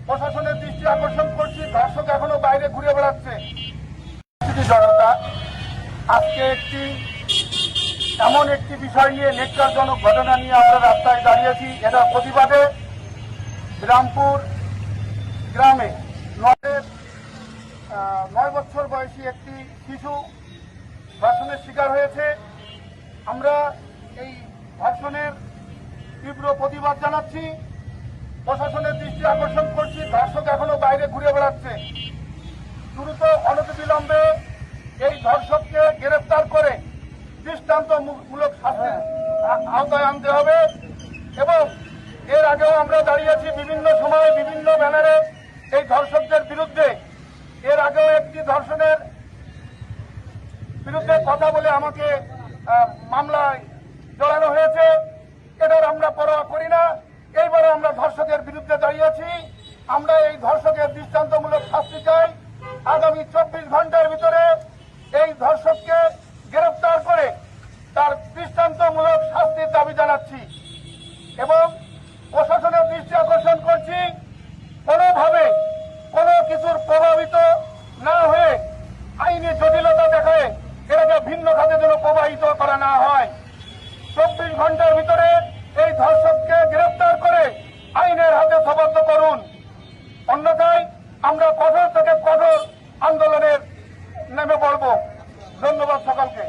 প্রশাসনের দৃষ্টি আকর্ষণ করছি, ধর্ষক এখনো বাইরে ঘুরে বেড়াচ্ছে। জনতা আজকে এমন একটি বিষয় নিয়ে, নেককারজনক ঘটনা নিয়ে আমরা রাস্তায় দাঁড়িয়েছি। এটার প্রতিবাদে রামপুর গ্রামে 9 বছর বয়সী একটি শিশু ধর্ষণের শিকার হয়েছে। আমরা এই ধর্ষণের তীব্র প্রতিবাদ জানাচ্ছি, প্রশাসনের দৃষ্টি আকর্ষণ করছি, ধর্ষক এখনো বাইরে ঘুরে বেড়াচ্ছে। দ্রুত অনতিবিলম্বে এই ধর্ষককে গ্রেফতার করে দৃষ্টান্তমূলক শাস্তির আওতায় আনতে হবে। এবং এর আগেও আমরা দাঁড়িয়েছি বিভিন্ন সময়ে বিভিন্ন ব্যানারে এই ধর্ষকদের বিরুদ্ধে। এর আগেও একটি ধর্ষণের বিরুদ্ধে কথা বলে আমাকে মামলায় জড়ানো হয়েছে। এটার আমরা পরোয়া করি না। এইবারও আমরা ধর্ষকের বিরুদ্ধে দাঁড়িয়েছি। আমরা এই ধর্ষকের দৃষ্টান্তমূলক শাস্তি চাই। আগামী 24 ঘন্টার ভিতরে এই ধর্ষককে গ্রেফতার করে তার দৃষ্টান্তমূলক শাস্তির দাবি জানাচ্ছি এবং প্রশাসনের দৃষ্টি আকর্ষণ করছি, কোনোভাবে কোনো কিছুর প্রভাবিত না হয়ে আইনি জটিলতা দেখায় এটাকে ভিন্ন খাতে যেন প্রবাহিত করা না হয়। 24 ঘন্টার ভিতরে এই ধর্ষককে গ্রেফতার করে আইনের হাতে সোপর্দ করুন, অন্যথায় আমরা কঠোর থেকে কঠোর আন্দোলনের নেমে পড়ব। ধন্যবাদ সকলকে।